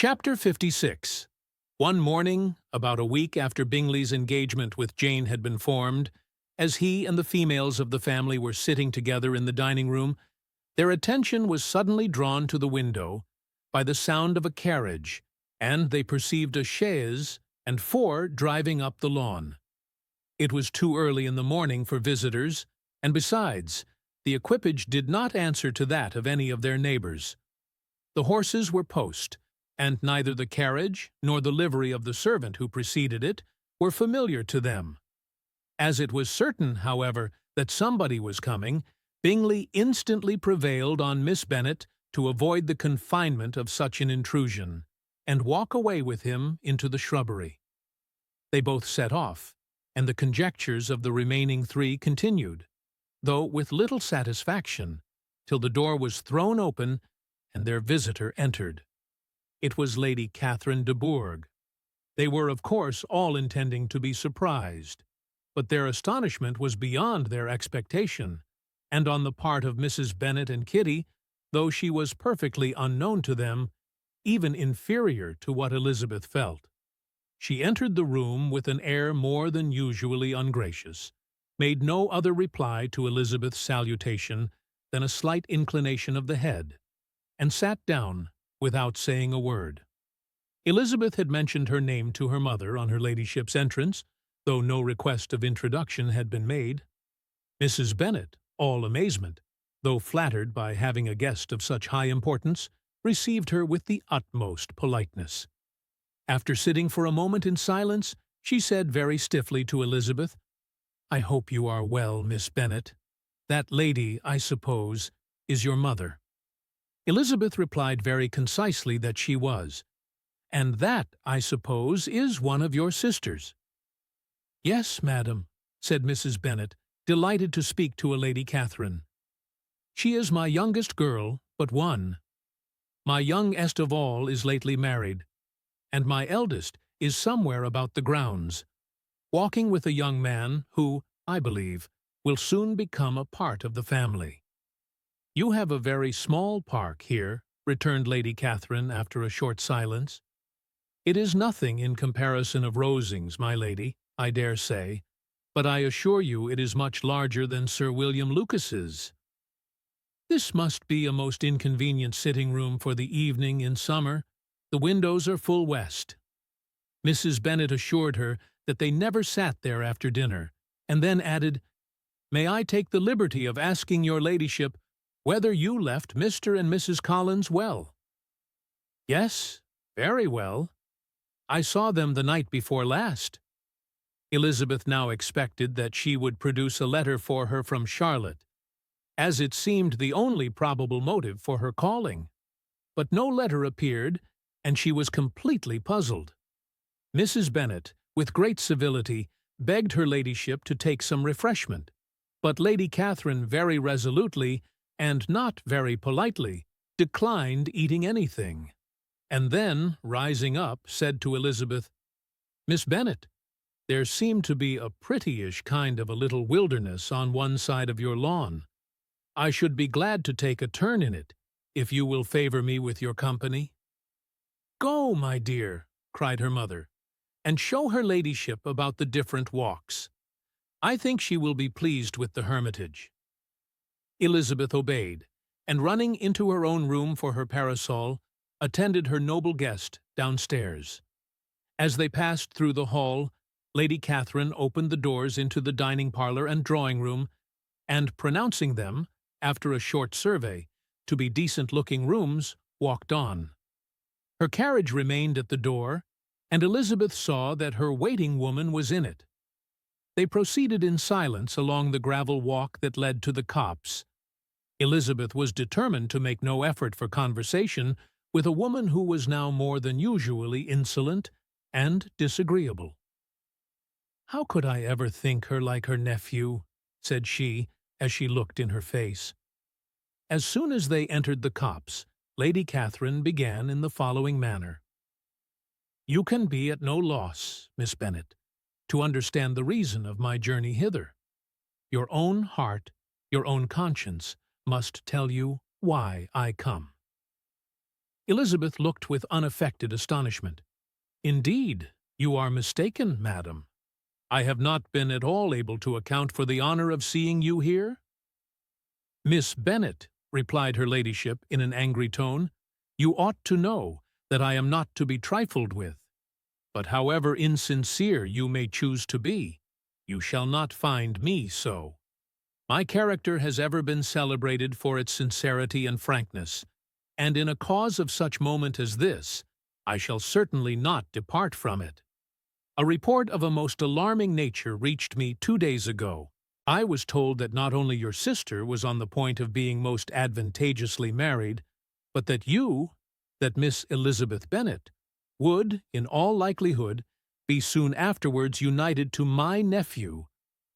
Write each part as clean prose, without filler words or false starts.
Chapter 56. One morning, about a week after Bingley's engagement with Jane had been formed, as he and the females of the family were sitting together in the dining-room, their attention was suddenly drawn to the window by the sound of a carriage, and they perceived a chaise and four driving up the lawn. It was too early in the morning for visitors, and besides, the equipage did not answer to that of any of their neighbours. The horses were post, and neither the carriage nor the livery of the servant who preceded it were familiar to them. As it was certain, however, that somebody was coming, Bingley instantly prevailed on Miss Bennet to avoid the confinement of such an intrusion, and walk away with him into the shrubbery. They both set off, and the conjectures of the remaining three continued, though with little satisfaction, till the door was thrown open and their visitor entered. It was Lady Catherine de Bourgh. They were, of course, all intending to be surprised, but their astonishment was beyond their expectation, and on the part of Mrs. Bennet and Kitty, though she was perfectly unknown to them, even inferior to what Elizabeth felt. She entered the room with an air more than usually ungracious, made no other reply to Elizabeth's salutation than a slight inclination of the head, and sat down without saying a word. Elizabeth had mentioned her name to her mother on her ladyship's entrance, though no request of introduction had been made. Mrs. Bennet, all amazement, though flattered by having a guest of such high importance, received her with the utmost politeness. After sitting for a moment in silence, she said very stiffly to Elizabeth, "I hope you are well, Miss Bennet. That lady, I suppose, is your mother." Elizabeth replied very concisely that she was. "And that, I suppose, is one of your sisters." "Yes, madam," said Mrs. Bennet, delighted to speak to a Lady Catherine. "She is my youngest girl, but one. My youngest of all is lately married, and my eldest is somewhere about the grounds, walking with a young man who, I believe, will soon become a part of the family." "You have a very small park here," returned Lady Catherine after a short silence. "It is nothing in comparison of Rosings, my lady, I dare say, but I assure you it is much larger than Sir William Lucas's. This must be a most inconvenient sitting-room for the evening in summer. The windows are full west." Mrs. Bennet assured her that they never sat there after dinner, and then added, "May I take the liberty of asking your ladyship whether you left Mr. and Mrs. Collins well?" "Yes, very well. I saw them the night before last." Elizabeth now expected that she would produce a letter for her from Charlotte, as it seemed the only probable motive for her calling. But no letter appeared, and she was completely puzzled. Mrs. Bennet, with great civility, begged her ladyship to take some refreshment, but Lady Catherine very resolutely, and not very politely, declined eating anything, and then, rising up, said to Elizabeth, "Miss Bennet, there seemed to be a prettyish kind of a little wilderness on one side of your lawn. I should be glad to take a turn in it, if you will favour me with your company." "Go, my dear," cried her mother, "and show her ladyship about the different walks. I think she will be pleased with the hermitage." Elizabeth obeyed, and running into her own room for her parasol, attended her noble guest downstairs. As they passed through the hall, Lady Catherine opened the doors into the dining-parlour and drawing-room, and pronouncing them, after a short survey, to be decent-looking rooms, walked on. Her carriage remained at the door, and Elizabeth saw that her waiting-woman was in it. They proceeded in silence along the gravel walk that led to the copse. Elizabeth was determined to make no effort for conversation with a woman who was now more than usually insolent and disagreeable. "How could I ever think her like her nephew?" said she, as she looked in her face. As soon as they entered the copse, Lady Catherine began in the following manner. "You can be at no loss, Miss Bennet, to understand the reason of my journey hither. Your own heart, your own conscience, must tell you why I come." Elizabeth looked with unaffected astonishment. "Indeed, you are mistaken, madam. I have not been at all able to account for the honor of seeing you here." "Miss Bennet," replied her ladyship in an angry tone, "you ought to know that I am not to be trifled with. But however insincere you may choose to be, you shall not find me so. My character has ever been celebrated for its sincerity and frankness, and in a cause of such moment as this, I shall certainly not depart from it. A report of a most alarming nature reached me 2 days ago. I was told that not only your sister was on the point of being most advantageously married, but that Miss Elizabeth Bennet, would, in all likelihood, be soon afterwards united to my nephew,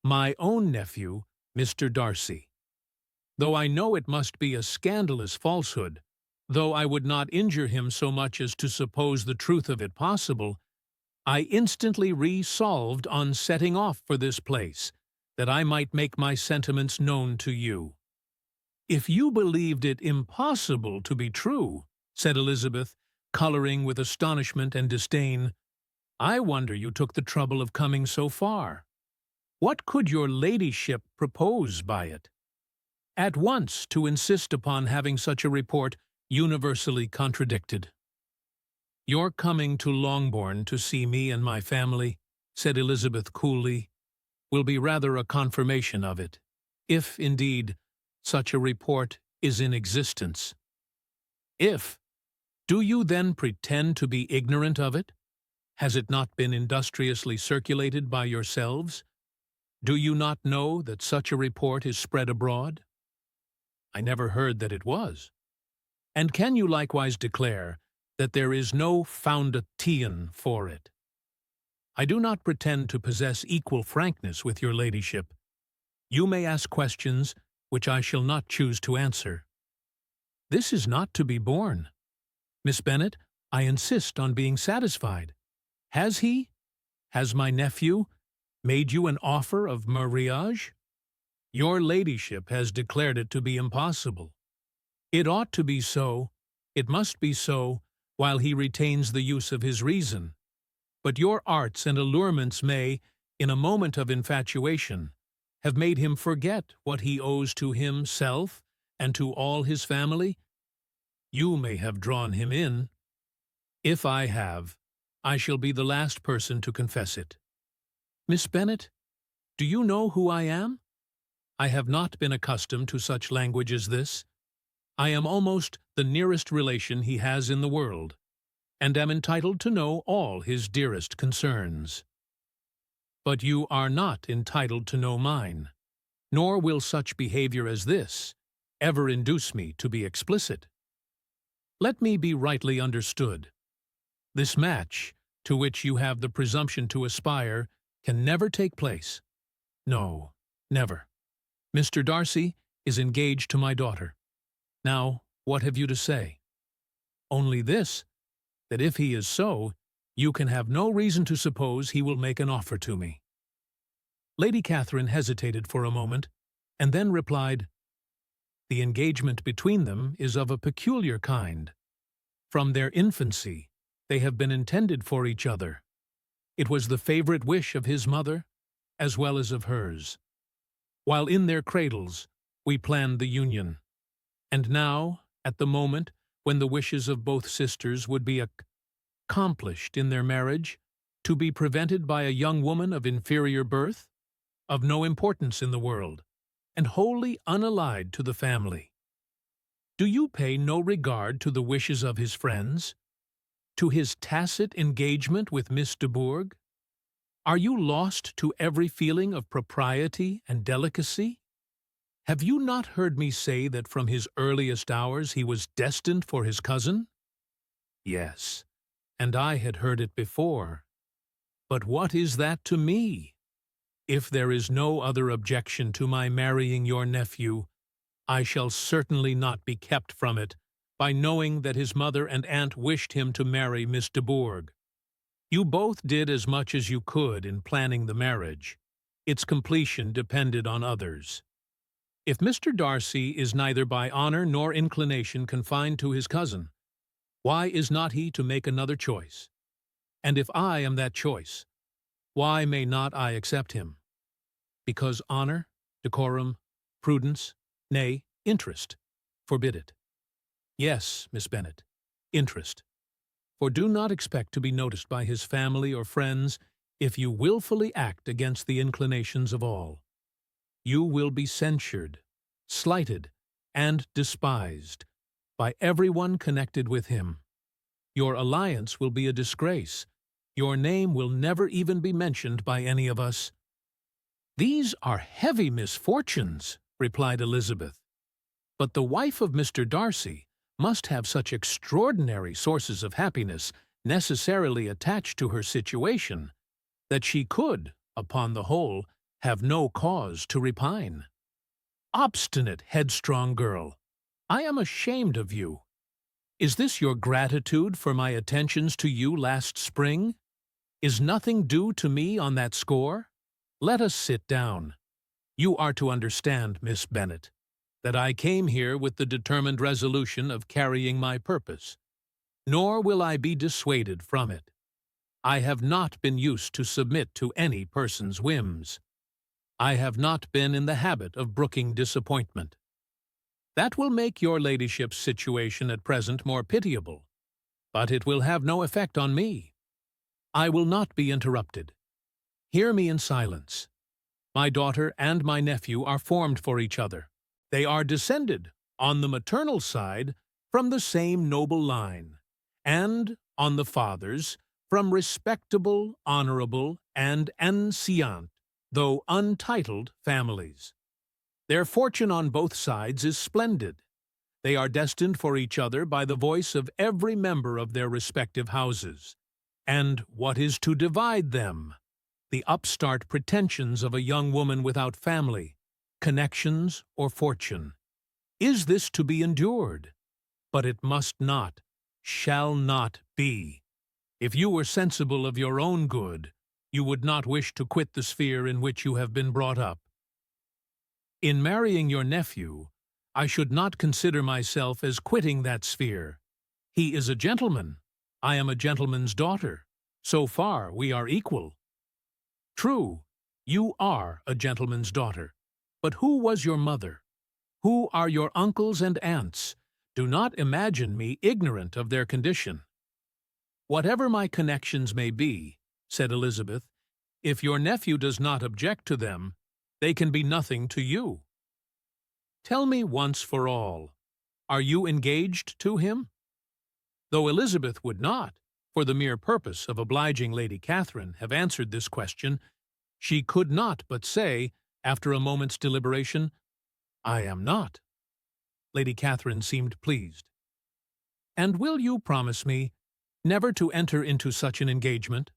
my own nephew, Mr. Darcy. Though I know it must be a scandalous falsehood, though I would not injure him so much as to suppose the truth of it possible, I instantly resolved on setting off for this place, that I might make my sentiments known to you." "If you believed it impossible to be true," said Elizabeth, coloring with astonishment and disdain, "I wonder you took the trouble of coming so far. What could your ladyship propose by it?" "At once to insist upon having such a report universally contradicted." "Your coming to Longbourn to see me and my family," said Elizabeth coolly, "will be rather a confirmation of it, if, indeed, such a report is in existence." "If? Do you then pretend to be ignorant of it? Has it not been industriously circulated by yourselves? Do you not know that such a report is spread abroad?" "I never heard that it was." "And can you likewise declare that there is no foundation for it?" "I do not pretend to possess equal frankness with your ladyship. You may ask questions which I shall not choose to answer." "This is not to be borne. Miss Bennet, I insist on being satisfied. Has my nephew, made you an offer of marriage?" "Your ladyship has declared it to be impossible." "It ought to be so, it must be so, while he retains the use of his reason. But your arts and allurements may, in a moment of infatuation, have made him forget what he owes to himself and to all his family. You may have drawn him in. If I have, I shall be the last person to confess it. Miss Bennet, do you know who I am? I have not been accustomed to such language as this. I am almost the nearest relation he has in the world, and am entitled to know all his dearest concerns. But you are not entitled to know mine, nor will such behavior as this ever induce me to be explicit. Let me be rightly understood. This match, to which you have the presumption to aspire, can never take place. No, never. Mr. Darcy is engaged to my daughter. Now, what have you to say? Only this, that if he is so, you can have no reason to suppose he will make an offer to me." Lady Catherine hesitated for a moment, and then replied, "The engagement between them is of a peculiar kind. From their infancy, they have been intended for each other. It was the favorite wish of his mother, as well as of hers. While in their cradles, we planned the union. And now, at the moment when the wishes of both sisters would be accomplished in their marriage, to be prevented by a young woman of inferior birth, of no importance in the world, and wholly unallied to the family. Do you pay no regard to the wishes of his friends? To his tacit engagement with Miss de Bourgh? Are you lost to every feeling of propriety and delicacy? Have you not heard me say that from his earliest hours he was destined for his cousin? Yes, and I had heard it before. But what is that to me? If there is no other objection to my marrying your nephew, I shall certainly not be kept from it by knowing that his mother and aunt wished him to marry Miss de Bourgh. You both did as much as you could in planning the marriage. Its completion depended on others. If Mr. Darcy is neither by honor nor inclination confined to his cousin, Why is not he to make another choice? And if I am that choice, why may not I accept him? Because honor, decorum, prudence, nay, interest, forbid it. Yes, Miss Bennet, interest. For do not expect to be noticed by his family or friends if you willfully act against the inclinations of all. You will be censured, slighted, and despised by everyone connected with him. Your alliance will be a disgrace. Your name will never even be mentioned by any of us. "These are heavy misfortunes," replied Elizabeth. "But the wife of Mr. Darcy must have such extraordinary sources of happiness necessarily attached to her situation, that she could, upon the whole, have no cause to repine. Obstinate, headstrong girl! I am ashamed of you. Is this your gratitude for my attentions to you last spring? Is nothing due to me on that score? Let us sit down. You are to understand, Miss Bennet, that I came here with the determined resolution of carrying my purpose, nor will I be dissuaded from it. I have not been used to submit to any person's whims. I have not been in the habit of brooking disappointment. That will make your ladyship's situation at present more pitiable, but it will have no effect on me. I will not be interrupted. Hear me in silence. My daughter and my nephew are formed for each other. They are descended, on the maternal side, from the same noble line, and, on the father's, from respectable, honorable, and ancient, though untitled, families. Their fortune on both sides is splendid. They are destined for each other by the voice of every member of their respective houses. And what is to divide them? The upstart pretensions of a young woman without family, connections, or fortune. Is this to be endured? But it must not, shall not be. If you were sensible of your own good, you would not wish to quit the sphere in which you have been brought up. In marrying your nephew, I should not consider myself as quitting that sphere. He is a gentleman. I am a gentleman's daughter. So far, we are equal. True, you are a gentleman's daughter. But who was your mother? Who are your uncles and aunts? Do not imagine me ignorant of their condition. Whatever my connections may be, said Elizabeth, if your nephew does not object to them, they can be nothing to you. Tell me once for all, are you engaged to him? Though Elizabeth would not, for the mere purpose of obliging Lady Catherine, have answered this question, she could not but say, after a moment's deliberation, "I am not." Lady Catherine seemed pleased. "And will you promise me never to enter into such an engagement?"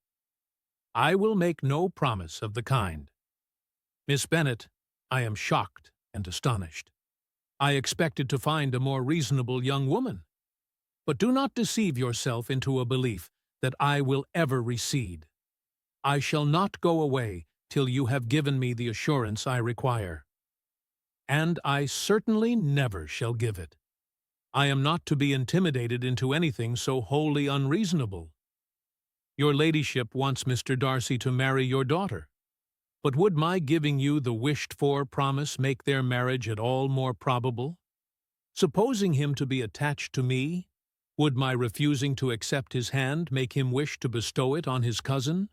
"I will make no promise of the kind." "Miss Bennet, I am shocked and astonished. I expected to find a more reasonable young woman. But do not deceive yourself into a belief that I will ever recede. I shall not go away till you have given me the assurance I require. And I certainly never shall give it. I am not to be intimidated into anything so wholly unreasonable. Your ladyship wants Mr. Darcy to marry your daughter. But would my giving you the wished-for promise make their marriage at all more probable? Supposing him to be attached to me, would my refusing to accept his hand make him wish to bestow it on his cousin?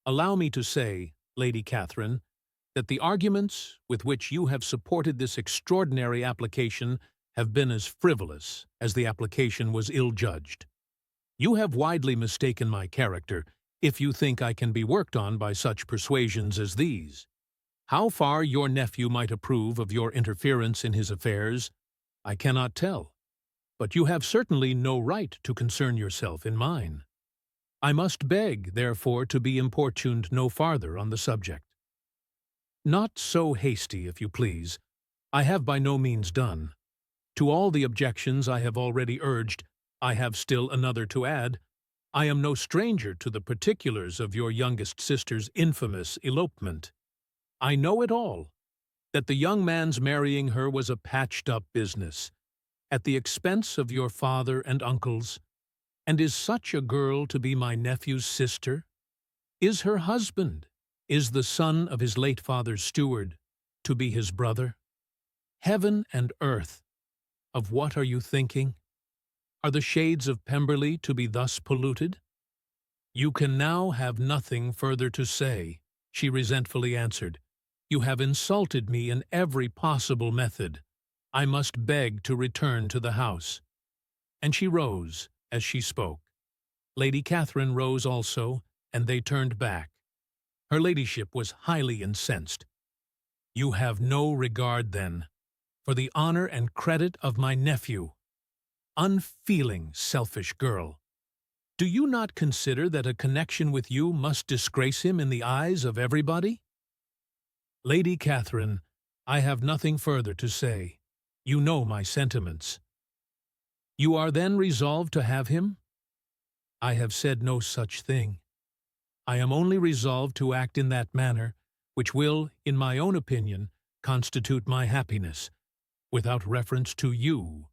Allow me to say, Lady Catherine, that the arguments with which you have supported this extraordinary application have been as frivolous as the application was ill-judged. You have widely mistaken my character, if you think I can be worked on by such persuasions as these. How far your nephew might approve of your interference in his affairs, I cannot tell, but you have certainly no right to concern yourself in mine. I must beg, therefore, to be importuned no farther on the subject. Not so hasty, if you please. I have by no means done. To all the objections I have already urged, I have still another to add. I am no stranger to the particulars of your youngest sister's infamous elopement. I know it all, that the young man's marrying her was a patched-up business, at the expense of your father and uncles, And is such a girl to be my nephew's sister? Is her husband, is the son of his late father's steward, to be his brother? Heaven and earth, of what are you thinking? Are the shades of Pemberley to be thus polluted? You can now have nothing further to say, she resentfully answered. You have insulted me in every possible method. I must beg to return to the house. And she rose as she spoke. Lady Catherine rose also, and they turned back. Her ladyship was highly incensed. You have no regard, then, for the honor and credit of my nephew. Unfeeling, selfish girl. Do you not consider that a connection with you must disgrace him in the eyes of everybody? Lady Catherine, I have nothing further to say. You know my sentiments. You are then resolved to have him? I have said no such thing. I am only resolved to act in that manner which will, in my own opinion, constitute my happiness, without reference to you,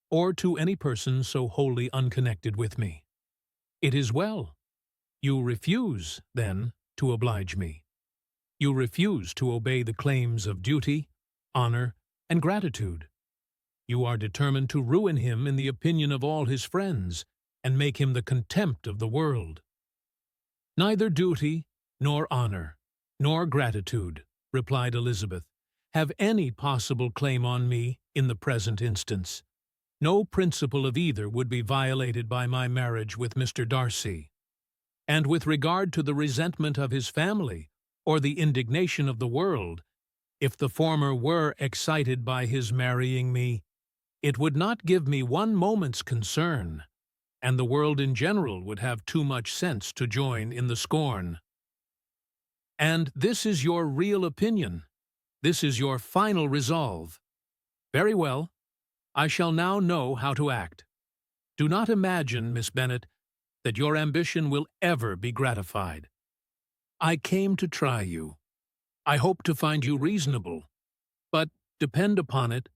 or to any person so wholly unconnected with me. It is well. You refuse, then, to oblige me. You refuse to obey the claims of duty, honor, and gratitude. You are determined to ruin him in the opinion of all his friends, and make him the contempt of the world. Neither duty, nor honor, nor gratitude, replied Elizabeth, have any possible claim on me in the present instance. No principle of either would be violated by my marriage with Mr. Darcy. And with regard to the resentment of his family, or the indignation of the world, if the former were excited by his marrying me, it would not give me one moment's concern, and the world in general would have too much sense to join in the scorn. And this is your real opinion. This is your final resolve. Very well. I shall now know how to act. Do not imagine, Miss Bennet, that your ambition will ever be gratified. I came to try you. I hope to find you reasonable. But, depend upon it,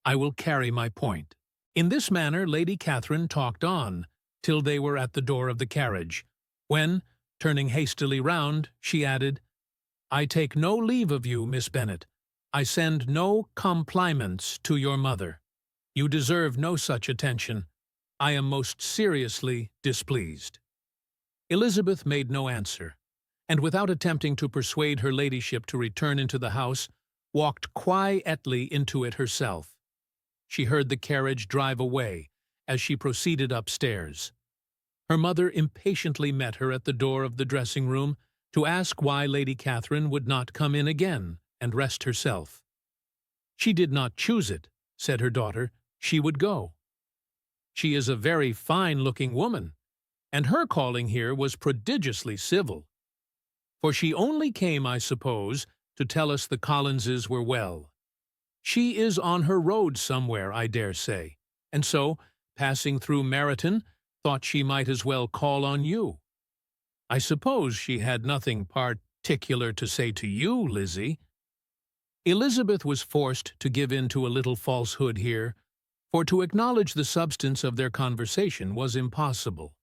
I will carry my point. In this manner Lady Catherine talked on, till they were at the door of the carriage, when, turning hastily round, she added, I take no leave of you, Miss Bennet. I send no compliments to your mother. You deserve no such attention. I am most seriously displeased. Elizabeth made no answer, and without attempting to persuade her ladyship to return into the house, walked quietly into it herself. She heard the carriage drive away as she proceeded upstairs. Her mother impatiently met her at the door of the dressing-room to ask why Lady Catherine would not come in again and rest herself. She did not choose it, said her daughter. She would go. She is a very fine-looking woman, and her calling here was prodigiously civil. For she only came, I suppose, to tell us the Collinses were well. She is on her road somewhere, I dare say, and so, passing through Meryton, thought she might as well call on you. I suppose she had nothing particular to say to you, Lizzie. Elizabeth was forced to give in to a little falsehood here, for to acknowledge the substance of their conversation was impossible.